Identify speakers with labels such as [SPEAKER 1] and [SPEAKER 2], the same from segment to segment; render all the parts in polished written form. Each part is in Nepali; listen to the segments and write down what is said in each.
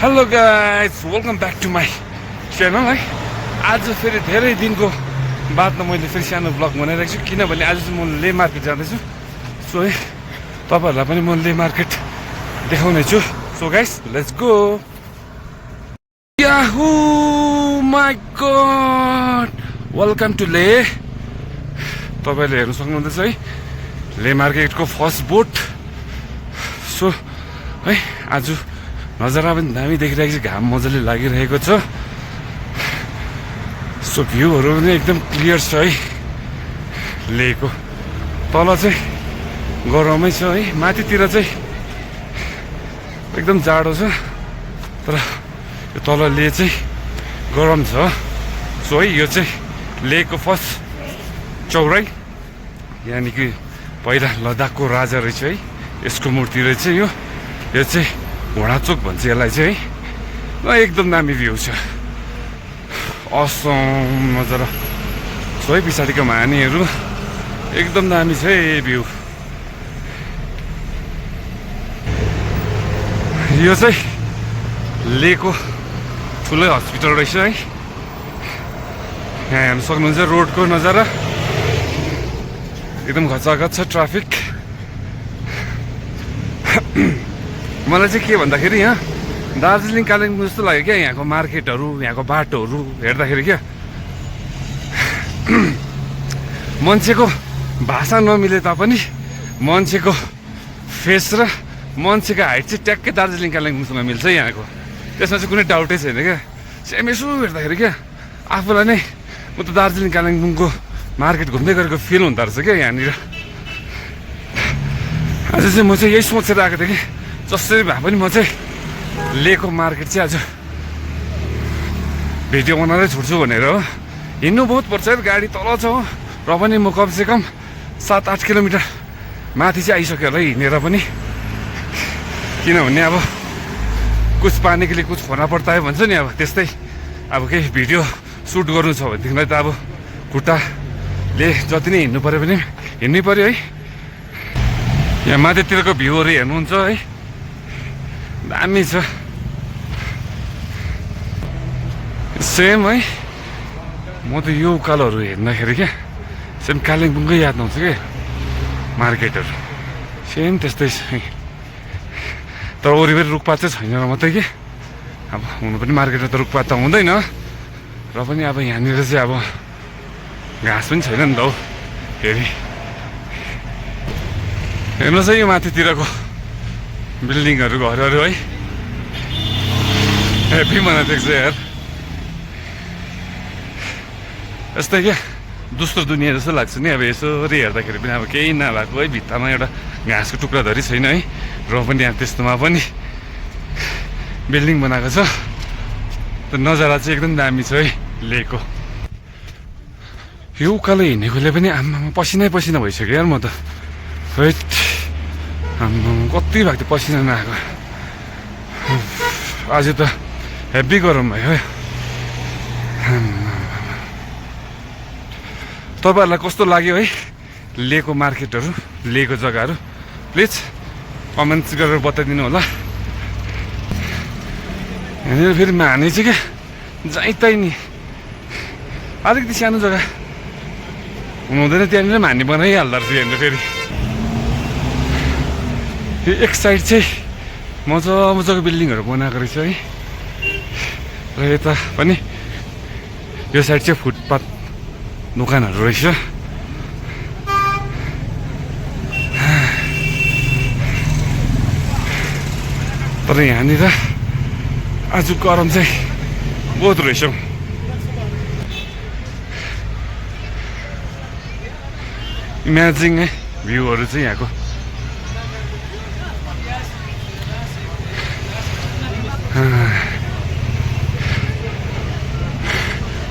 [SPEAKER 1] Hello guys, welcome back to my channel है। आज फेरि धेरै दिनको बादमा मैले फेरि सानो ब्लग बनाइरहेको छु, किनभने आज चाहिँ म ले मार्केट जाँदैछु। सो है तपाईँहरूलाई पनि म ले मार्केट देखाउने छु। So guys, let's go. Yahoo my god, welcome to ले। तपाईँले हेर्नु सक्नुहुँदैछ है ले मार्केटको फर्स्ट बोट। सो है आज नजारा पनि दामी देखिरहेको छ, घाम मजाले लागिरहेको छ। सो भ्यूहरू पनि एकदम क्लियर छ है। लेको तल चाहिँ गरमै छ है, माथितिर चाहिँ एकदम जाडो छ, तर यो तल ले चाहिँ गरम छ। सो है यो चाहिँ लेको फर्स्ट चौराई, यानि कि पहिला लद्दाखको राजा रहेछ है, यसको मूर्ति रहेछ यो चाहिँ घोडाचोक भन्छ यसलाई चाहिँ है। एकदम दामी भ्यू छ, असम नजारा। सो है पछाडिको मानीहरू एकदम दामी छ है भ्यू। यो चाहिँ लेको ठुलै हस्पिटल रहेछ है। यहाँ हेर्नु सक्नुहुन्छ रोडको नजारा एकदम खचाखच छ, ट्राफिक। मलाई चाहिँ के भन्दाखेरि यहाँ दार्जिलिङ कालिम्पोङ जस्तो लाग्यो क्या, यहाँको मार्केटहरू, यहाँको बाटोहरू हेर्दाखेरि क्या। मान्छेको भाषा नमिले तापनि मान्छेको फेस र मान्छेको हाइट चाहिँ ट्याक्कै दार्जिलिङ कालिम्पोङसँग मिल्छ यहाँको, त्यसमा चाहिँ कुनै डाउटै छैन क्या। सेम यसो हेर्दाखेरि क्या आफूलाई नै म त दार्जिलिङ कालिम्पोङको मार्केट घुम्दै गरेको फिल हुँदो रहेछ क्या यहाँनिर। आज चाहिँ म चाहिँ यही सोचेर आएको थिएँ कि जसरी भए पनि म चाहिँ लेको मार्केट चाहिँ आज भिडियो बनाएर छोड्छु भनेर हो। हिँड्नु बहुत पर्छ है, गाडी तल छ हो, र पनि म कमसेकम 7-8 किलोमिटर माथि चाहिँ आइसक्यो होला हिँडेर पनि। किनभने अब कुछ पानी के लिए कुछ खोना पर्ता है भन्छ नि, अब त्यस्तै। अब केही भिडियो सुट गर्नु छ भनेदेखिलाई त अब खुट्टाले जति नै हिँड्नु पऱ्यो भने हिँड्नै पऱ्यो है। यहाँ माथितिरको भ्यूहरू हेर्नुहुन्छ है, दामी छ सेम है। म त यो उकालोहरू हेर्दाखेरि क्या सेम कालिम्पोङकै याद आउँछ क्या मार्केटहरू, सेम त्यस्तै छ है। तर वरिपरि रुखपात चाहिँ छैन मात्रै कि, अब हुनु पनि मार्केटमा त रुखपात त हुँदैन, र पनि अब यहाँनिर चाहिँ अब घाँस पनि छैन नि त हौ। हेर्नुहोस् है यो माथितिरको बिल्डिङहरू, घरहरू है, हेप्पी मलाई देख्छ यार। यस्तै क्या दोस्रो दुनियाँ जस्तो लाग्छ नि अब यसरी हेर्दाखेरि पनि। अब केही नभएको है, भित्तामा एउटा घाँसको टुक्रा धरि छैन है, र पनि यहाँ त्यस्तोमा पनि बिल्डिङ बनाएको छ। त नजारा चाहिँ एकदम दामी छ है लेको। यो उकालो हिँडेकोले पनि आम्मामा पसिनै पसिना भइसक्यो यार म त। हैट आम्मामा कति भएको थियो पसिना नआएको। आज त हेभी गरम भयो है। तपाईँहरूलाई कस्तो लाग्यो है लेको मार्केटहरू, लेको जग्गाहरू, प्लिज कमेन्ट्स गरेर बताइदिनु होला। यहाँनिर फेरि माने चाहिँ क्या जहीँ तहीँ नि अलिकति सानो जग्गा हुनुहुँदैन, त्यहाँनिर माने बनाइहाल्दो रहेछ यहाँनिर। फेरि यो एक साइड चाहिँ मजा मजाको बिल्डिङहरू बनाएको रहेछ है, र यता पनि यो साइड चाहिँ फुटपाथ दोकानहरू रहेछ। तर यहाँनिर आज गरम चाहिँ बहुत रहेछ। इमेजिङ है भ्यूहरू चाहिँ यहाँको।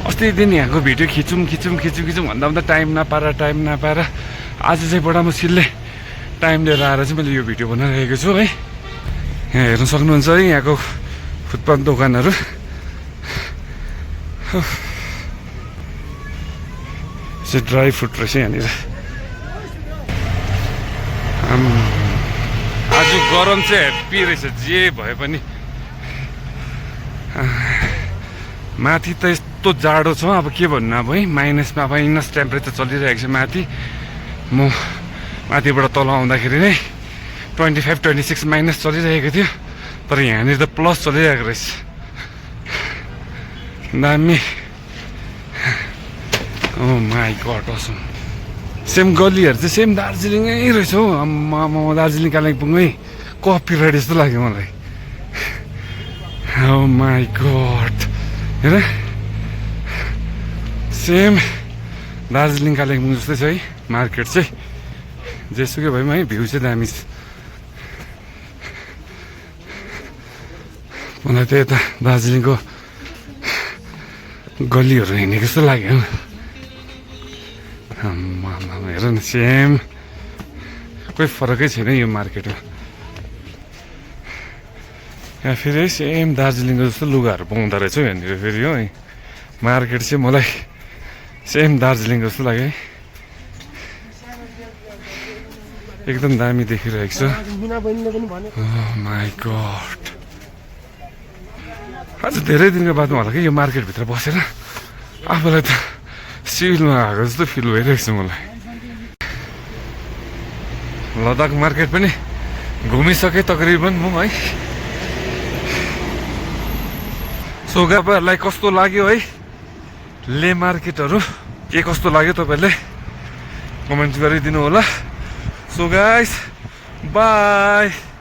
[SPEAKER 1] अस्ति दिन यहाँको भिडियो खिचौँ भन्दा टाइम नपाएर आज चाहिँ बडा मुस्किलले टाइम लिएर आएर चाहिँ मैले यो भिडियो बनाइरहेको छु है। यहाँ हेर्नु सक्नुहुन्छ है यहाँको फुटपाथ दोकानहरू। चाहिँ ड्राई फ्रुट रहेछ यहाँनिर। आज गरम चाहिँ हेप्पी रहेछ, जे भए पनि माथि त यस्तो जाडो छ अब के भन्नु अब है माइनसमा माइनस टेम्परेचर चलिरहेको छ माथि म माथिबाट तल आउँदाखेरि नै 25-26 माइनस चलिरहेको थियो तर यहाँनिर त प्लस चलिरहेको रहेछ दामी ओ माई गड असम सेम गल्लीहरू चाहिँ सेम दार्जिलिङै रहेछ हौ आम्मा दार्जिलिङ कालिम्पोङमै कपी राइड जस्तो लाग्यो मलाई ओ माई गड हेर सेम दार्जिलिङ कालिम्पोङ जस्तै छ है मार्केट चाहिँ जेसुकै भए पनि है भ्यू चाहिँ दामी छ मलाई त यता दार्जिलिङको गल्लीहरू हिँडेको जस्तो लाग्यो हेर न सेम कोही फरकै छैन यो मार्केटमा यहाँ फेरि सेम दार्जिलिङको जस्तो लुगाहरू पाउँदो रहेछ हौ यहाँनिर फेरि हो है मार्केट चाहिँ मलाई सेम दार्जिलिङको जस्तो लाग्यो है एकदम दामी देखिरहेको छ माई गड अझ धेरै दिनको बादमा होला कि यो मार्केटभित्र बसेर आफूलाई त सिभिलमा आएको जस्तो फिल भइरहेको छ मलाई लद्दाख मार्केट पनि घुमिसकेँ तकरिबन म है सो तपाईँहरूलाई कस्तो लाग्यो है ले मार्केटहरू के कस्तो लाग्यो तपाईँहरूले कमेन्ट गरिदिनु होला सो गाइस बाई